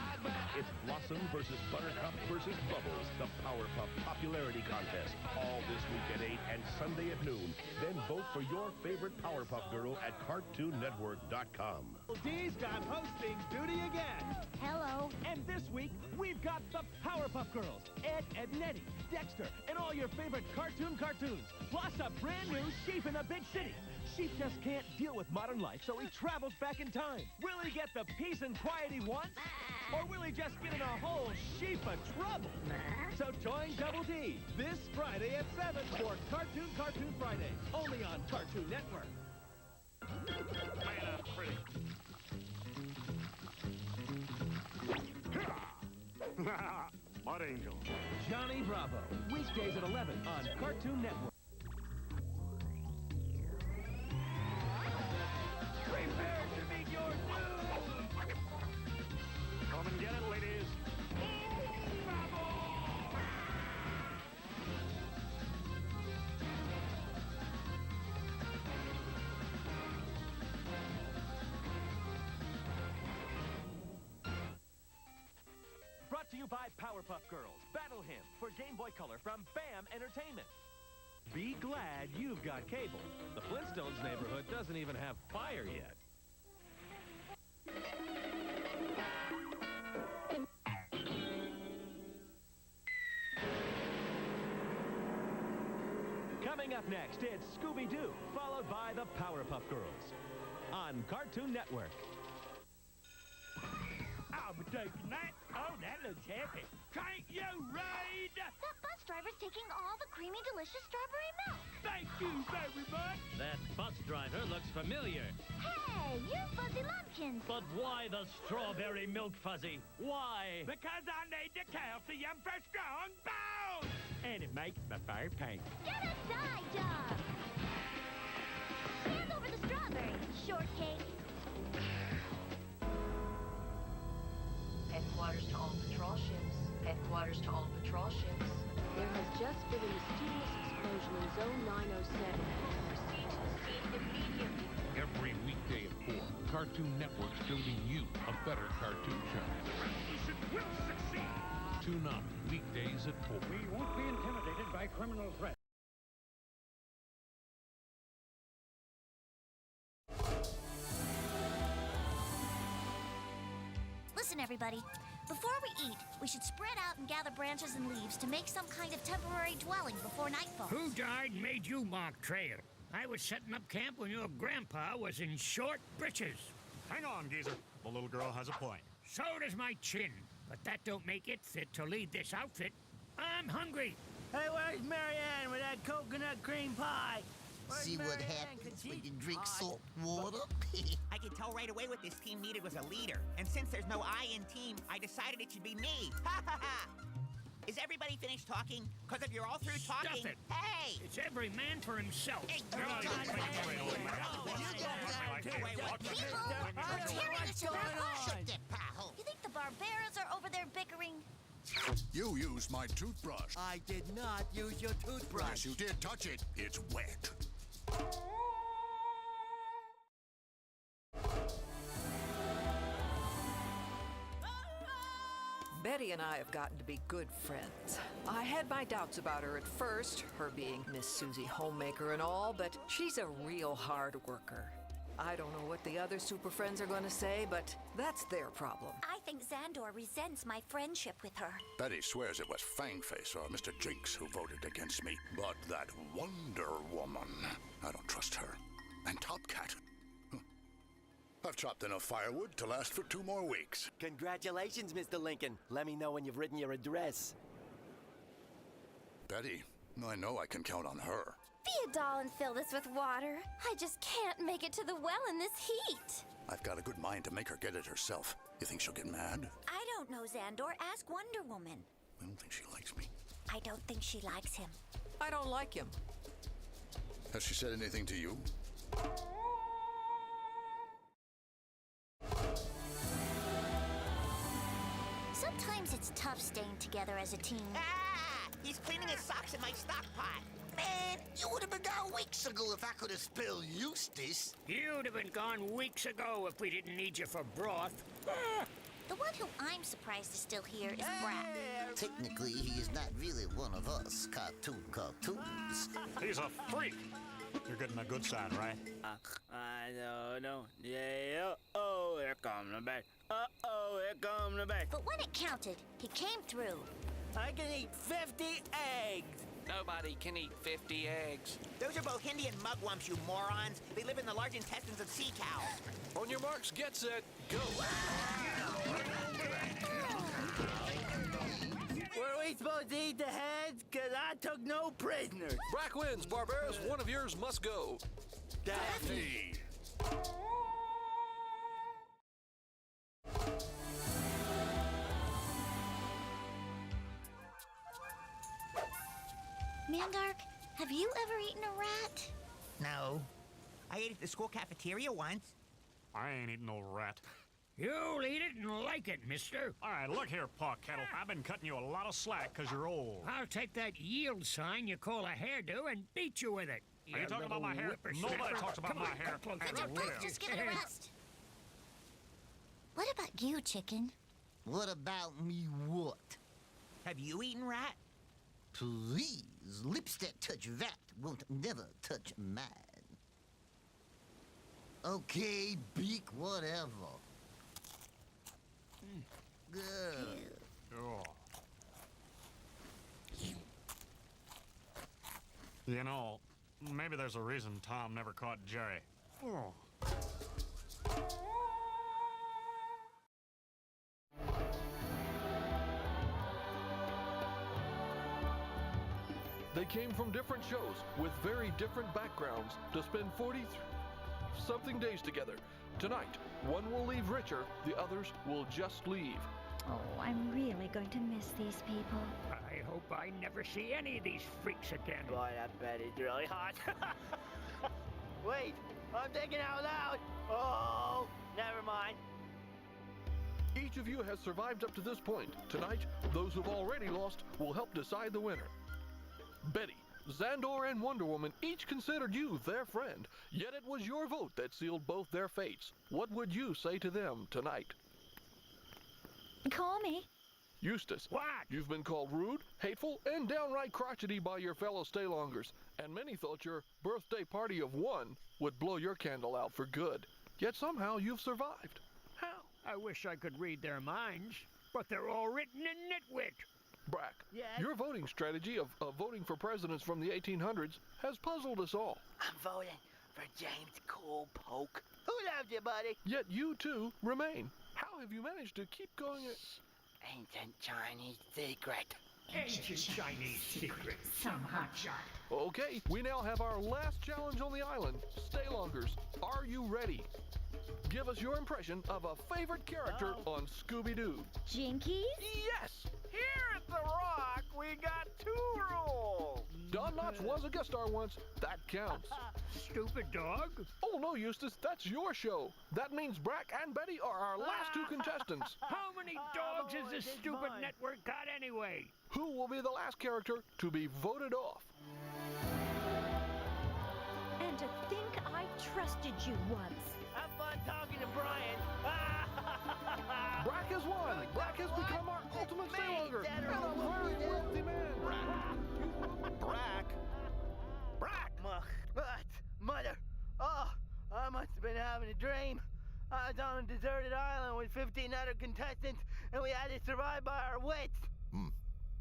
It's Blossom versus Buttercup versus Bubbles, the Powerpuff Popularity Contest. All this week at 8 and Sunday at noon. Then vote for your favorite Powerpuff Girl at CartoonNetwork.com. D's got hosting duty again. Hello. And this week, we've got the Powerpuff Girls. Ed, Nettie, Dexter, and all your favorite cartoons. Plus a brand new sheep in the big city. Sheep just can't deal with modern life, so he travels back in time. Will he get the peace and quiet he wants? Or will he just get in a whole sheep of trouble? So join Double D this Friday at 7 for Cartoon Friday, only on Cartoon Network. Man, I'm pretty. Mud Angel. Johnny Bravo, weekdays at 11 on Cartoon Network. Prepare to meet your doom! Come and get it, ladies. Brought to you by Powerpuff Girls. Battle Hymn for Game Boy Color from BAM Entertainment. Be glad you've got cable. The Flintstones neighborhood doesn't even have fire yet. Coming up next, it's Scooby-Doo, followed by the Powerpuff Girls on Cartoon Network. I'll be taking that. Oh, that looks heavy. Can't you read? That bus driver's taking all the creamy, delicious strawberry milk. Thank you very much. That bus driver looks familiar. Hey, you fuzzy lumpkins. But why the strawberry milk fuzzy? Why? Because I need the calcium for strong bones. And it makes the fur pink. Get a side job. Hand over the strawberry, shortcake. Headquarters to all patrol ships. Headquarters to all patrol ships. There has just been a mysterious explosion in Zone 907. Proceed to the scene immediately. Every weekday at 4, Cartoon Network's building you a better cartoon show. The revolution will succeed. Tune up weekdays at 4. We won't be intimidated by criminal threats. Listen, everybody. Before we eat, we should spread out and gather branches and leaves to make some kind of temporary dwelling before nightfall. Who died and made you mark trail? I was setting up camp when your grandpa was in short breeches. Hang on, geezer. The little girl has a point. So does my chin, but that don't make it fit to lead this outfit. I'm hungry. Hey, where's Marianne with that coconut cream pie? See what happens when you drink salt water? I could tell right away what this team needed was a leader. And since there's no I in team, I decided it should be me. Ha ha ha! Is everybody finished talking? Because if you're all through talking... Stuff it! Hey! It's every man for himself. Hey, People, we're tearing each other apart. You think the Barberas are over there bickering? You used my toothbrush. I did not use your toothbrush. Yes, you did. Touch it. It's wet. Betty and I have gotten to be good friends. I had my doubts about her at first, her being Miss Susie Homemaker and all, but she's a real hard worker. I don't know what the other super friends are going to say, but that's their problem. I think Xandor resents my friendship with her. Betty swears it was Fangface or Mr. Jinx who voted against me. But that Wonder Woman, I don't trust her. And Top Cat. I've chopped enough firewood to last for 2 more weeks. Congratulations, Mr. Lincoln. Let me know when you've written your address. Betty, I know I can count on her. Be a doll and fill this with water. I just can't make it to the well in this heat. I've got a good mind to make her get it herself. You think she'll get mad? I don't know, Xandor. Ask Wonder Woman. I don't think she likes me. I don't think she likes him. I don't like him. Has she said anything to you? routine. Ah! He's cleaning his socks in my stock pot. Man, you would have been gone weeks ago if I could have spilled Eustace. You'd have been gone weeks ago if we didn't need you for broth. The one who I'm surprised is still here is Brack. Technically, he is not really one of us cartoons. He's a freak. You're getting a good sign, right? I don't know. Yeah. Oh, here come the bag. Uh-oh, here come the bag. But when it counted, he came through. I can eat 50 eggs. Nobody can eat 50 eggs. Those are Bohindian mugwumps, you morons. They live in the large intestines of sea cows. On your marks, get set, go. Were we supposed to eat the heads? Because I took no prisoners. Brack wins, Barbarous. One of yours must go. Daphne. Mandark, have you ever eaten a rat? No. I ate at the school cafeteria once. I ain't eating no rat. You'll eat it and like it, mister. All right, look here, Pa Kettle. I've been cutting you a lot of slack because you're old. I'll take that yield sign you call a hairdo and beat you with it. Are you talking about my hair? Nobody talks about my hair. Could you both just give it a rest? What about you, chicken? What about me what? Have you eaten rat? Please, lips that touch rat won't never touch mine. Okay, beak, whatever. Good. Oh. You know, maybe there's a reason Tom never caught Jerry. Oh. They came from different shows with very different backgrounds to spend 40-something days together. Tonight, one will leave richer, the others will just leave. Oh, I'm really going to miss these people. I hope I never see any of these freaks again. Boy, that bed is really hot. Wait, I'm thinking out loud. Oh, never mind. Each of you has survived up to this point. Tonight, those who've already lost will help decide the winner. Betty, Xandor, and Wonder Woman each considered you their friend, yet it was your vote that sealed both their fates. What would you say to them tonight? Call me. Eustace. What? You've been called rude, hateful, and downright crotchety by your fellow Staylongers, and many thought your birthday party of one would blow your candle out for good. Yet somehow you've survived. How? I wish I could read their minds, but they're all written in nitwit. Brack, yes? Your voting strategy of voting for presidents from the 1800s has puzzled us all. I'm voting for James Cool Poke. Who loves you, buddy? Yet you, too, remain. How have you managed to keep going? Ancient Chinese secret. Ancient Chinese secret. Some hotshot. Okay, we now have our last challenge on the island. Staylongers, are you ready? Give us your impression of a favorite character on Scooby-Doo. Jinkies? Yes! Here at The Rock, we got 2 rules. Don Knotts was a guest star once. That counts. Stupid dog? Oh, no, Eustace, that's your show. That means Brack and Betty are our last 2 contestants. How many dogs has this stupid network got anyway? Who will be the last character to be voted off? And to think I trusted you once. Have fun talking to Brian. Brack has won. Brack has become our ultimate Staylonger and a very wealthy man. Brack? What? Mother. Oh, I must have been having a dream. I was on a deserted island with 15 other contestants, and we had to survive by our wits.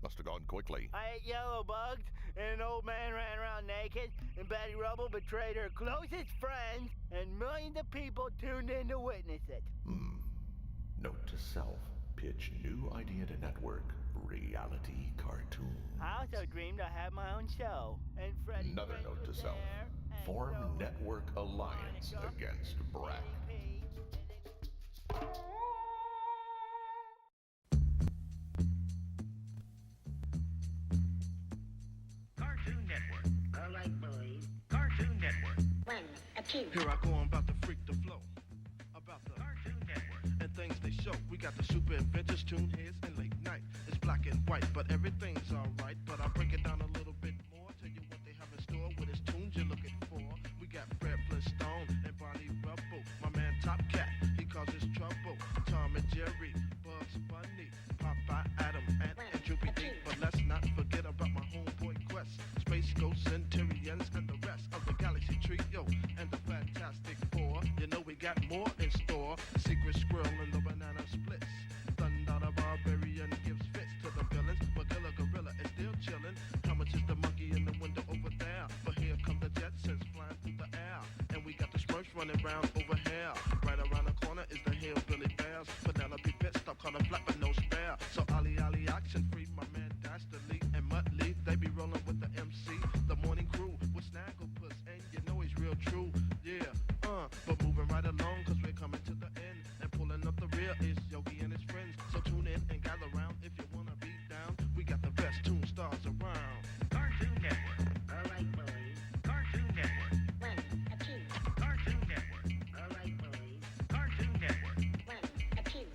Must have gone quickly. I ate yellow bugs, and an old man ran around naked, and Betty Rubble betrayed her closest friends, and millions of people tuned in to witness it. Note to self. Pitch new idea to network. Reality cartoon. I also dreamed I had my own show, and Freddie. Another note to self. Form network alliance against Brack. Cartoon Network. All right, boys. Cartoon Network. 1, a 2. Here I go, I'm about to freak the flow. About the Cartoon Network. and things they show. We got the super adventures, tune heads, and late night. It's black and white, but everything's alright. But I'll break it down a little bit more, tell you what they have in store with his tunes you're looking for. We got Fred Flintstone and Bonnie Rubble, my man Top Cat, he causes trouble. Tom and Jerry, Bugs Bunny, Popeye, Adam, and Droopy D. But let's not forget about my homeboy Quest, Space Ghost, Centurions, and the rest of the Galaxy Trio and the Fantastic Four. You know we got more in store. Secret Squirrel and the Banana Splits. Thunder the Barbarian gives fits to the villains, but Killer Gorilla is still chillin'. How much is the monkey in the window over there? But here come the Jetsons flying through the air, and we got the Smurfs running round over here. Right around the corner is the Hillbilly Bears. Penelope Pit stop calling flat but no spare. So Ollie action free, my man Dastardly and Muttley, they be rolling with the MC. The morning crew with Snagglepuss, and you know he's real true. Yeah, but moving right along, cause we're coming to the end. And pulling up the rear is Yogi and his friends. So tune in and gather round if you wanna be down. We got the best tune stars around. Cartoon Network. Alright, boys. Cartoon Network. When a two. Cartoon Network. Alright, boys. Cartoon Network. When a two.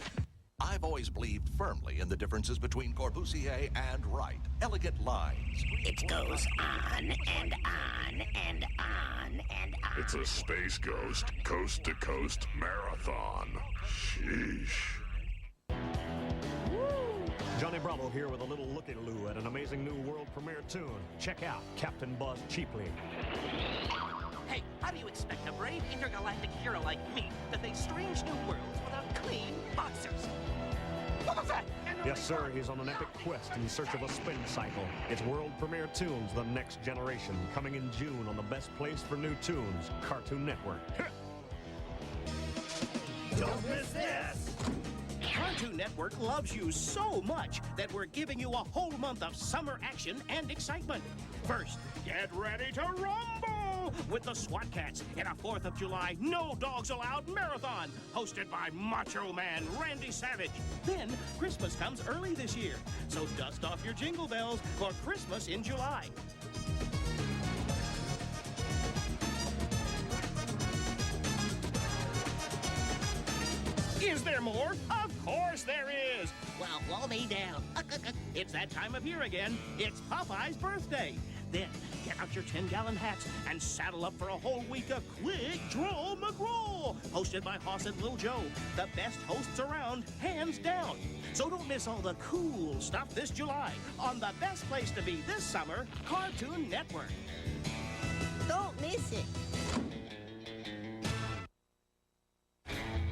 I've always believed firmly in the differences between Corbusier and Wright. Elegant lines. It goes on and on and on and on. It's a Space Ghost, coast-to-coast marathon. Sheesh. Johnny Bravo here with a little looky-loo at an amazing new world premiere tune. Check out Captain Buzz Cheaply. Hey, how do you expect a brave intergalactic hero like me to face strange new worlds without clean boxers? What was that? Yes, sir, he's on an epic quest in search of a spin cycle. It's world premiere tunes, The Next Generation, coming in June on the best place for new tunes, Cartoon Network. Don't miss this! Cartoon Network loves you so much that we're giving you a whole month of summer action and excitement. First, get ready to rumble with the SWAT Cats in a 4th of July No Dogs Allowed marathon hosted by Macho Man Randy Savage. Then, Christmas comes early this year, so dust off your jingle bells for Christmas in July. Is there more? Of course there is! Well, blow me down. It's that time of year again. It's Popeye's birthday. Then, get out your 10-gallon hats and saddle up for a whole week of Quick Draw McGraw, hosted by Hoss and Lil Joe, the best hosts around, hands down. So don't miss all the cool stuff this July on the best place to be this summer, Cartoon Network. Don't miss it.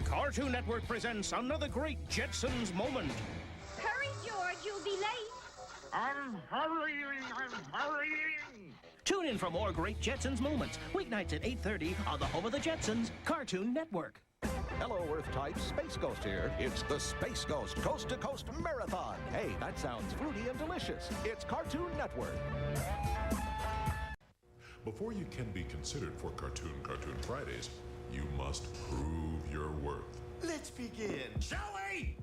Cartoon Network presents another great Jetsons moment. Hurry, George, you'll be late. I'm hurrying. Tune in for more great Jetsons moments, weeknights at 8:30 on the home of the Jetsons, Cartoon Network. Hello, Earth types. Space Ghost here. It's the Space Ghost Coast to Coast Marathon. Hey, that sounds fruity and delicious. It's Cartoon Network. Before you can be considered for Cartoon Fridays, you must prove your worth. Let's begin. Shall we?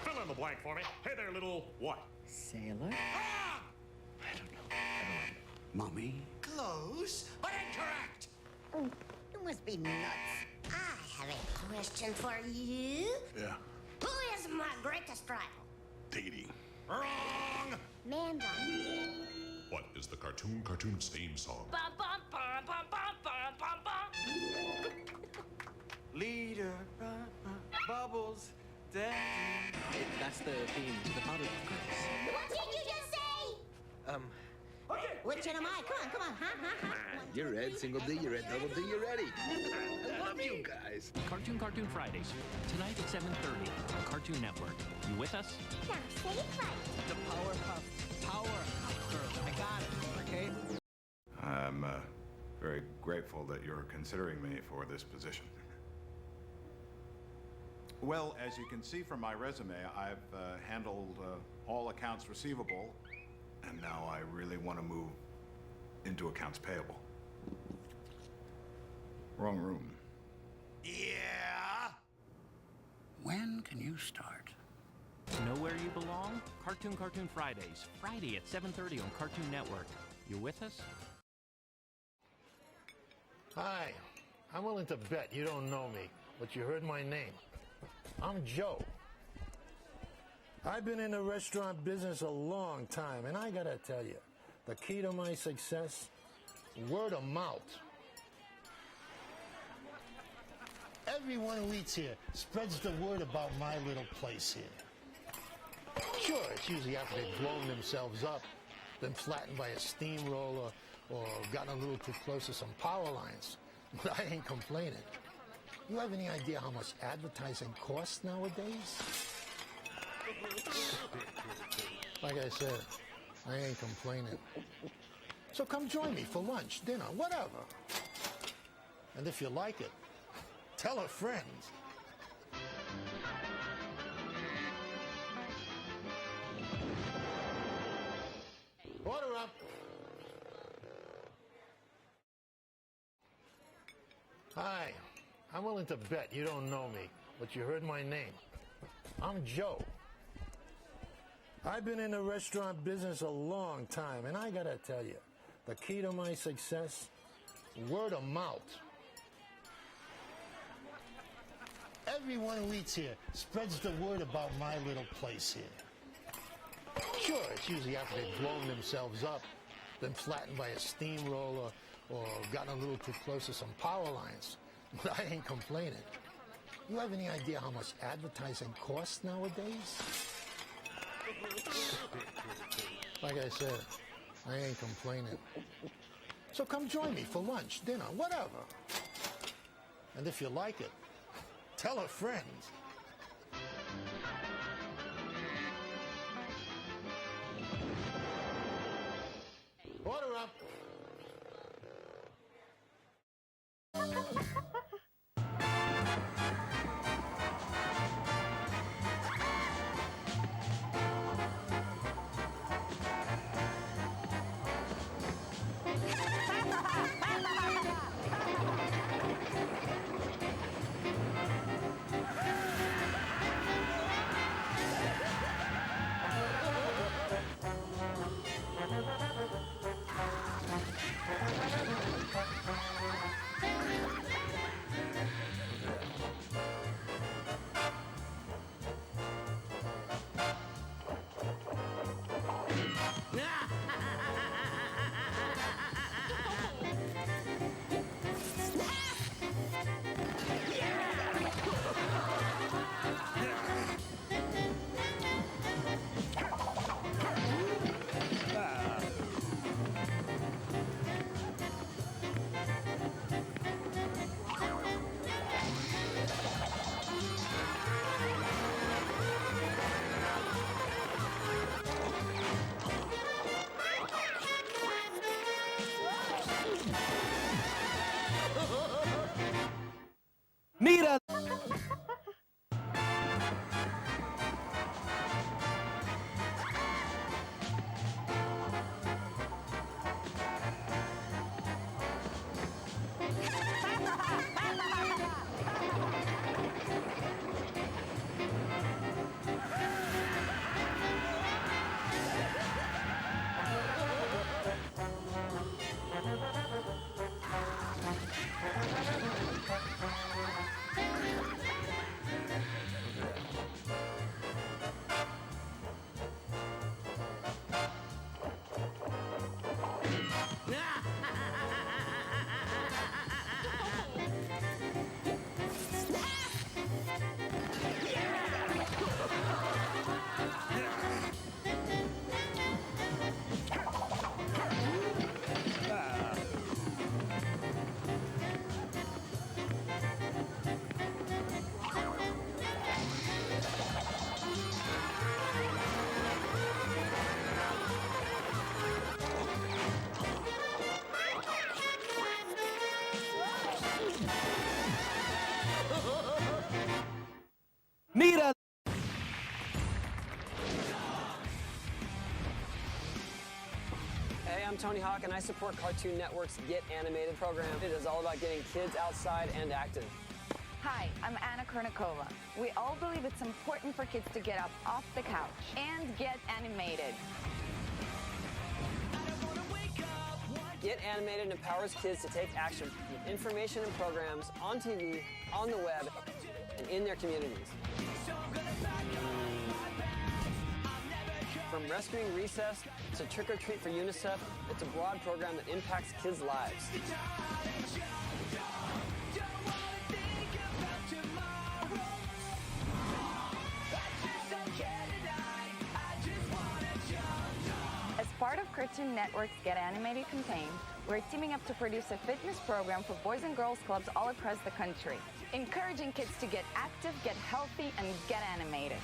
Fill in the blank for me. Hey there, little what? Sailor? Ah! Mummy? Close, but incorrect. Oh, you must be nuts. I have a question for you. Yeah. Who is my greatest rival? Dating. Wrong. Manda. What is the Cartoon's theme song? Bum, bum, bum, bum, bum, bum, bum, bum. Leader, Bubbles, Daddy. That's the theme to the Powerpuff Girls. What did you just say? Which one am I? Come on. Ha. You're Ed, single D, you're Ed, double D, you're ready. I love you guys. Cartoon Fridays. Tonight at 7:30 on Cartoon Network. You with us? Now say it right. The Powerpuff Girls. I got it, okay? I'm very grateful that you're considering me for this position. Well, as you can see from my resume, I've handled all accounts receivable, and now I really want to move into accounts payable. Wrong room. Yeah. When can you start? Know where you belong? Cartoon Fridays. Friday at 7:30 on Cartoon Network. You with us? Hi. I'm willing to bet you don't know me, but you heard my name. I'm Joe. I've been in the restaurant business a long time, and I gotta tell you, the key to my success, word of mouth. Everyone who eats here spreads the word about my little place here. Sure, it's usually after they've blown themselves up, been flattened by a steamroller, or gotten a little too close to some power lines. But I ain't complaining. You have any idea how much advertising costs nowadays? Like I said, I ain't complaining. So come join me for lunch, dinner, whatever. And if you like it, tell a friend. Order up. Hi, I'm willing to bet you don't know me, but you heard my name. I'm Joe. I've been in the restaurant business a long time, and I gotta tell you, the key to my success, word of mouth. Everyone who eats here spreads the word about my little place here. Sure, it's usually after they've blown themselves up, been flattened by a steamroller, or gotten a little too close to some power lines. But I ain't complaining. You have any idea how much advertising costs nowadays? Like I said, I ain't complaining. So come join me for lunch, dinner, whatever. And if you like it, tell a friend. Order up. Need a... Need a... Hey, I'm Tony Hawk, and I support Cartoon Network's Get Animated program. It is all about getting kids outside and active. Hi, I'm Anna Kournikova. We all believe it's important for kids to get up off the couch and get animated. Get Animated empowers kids to take action with information and programs on TV, on the web, and in their communities. From rescuing recess to Trick or Treat for UNICEF, it's a broad program that impacts kids' lives. As part of Cartoon Network's Get Animated campaign, we're teaming up to produce a fitness program for boys and girls clubs all across the country, encouraging kids to get active, get healthy, and get animated.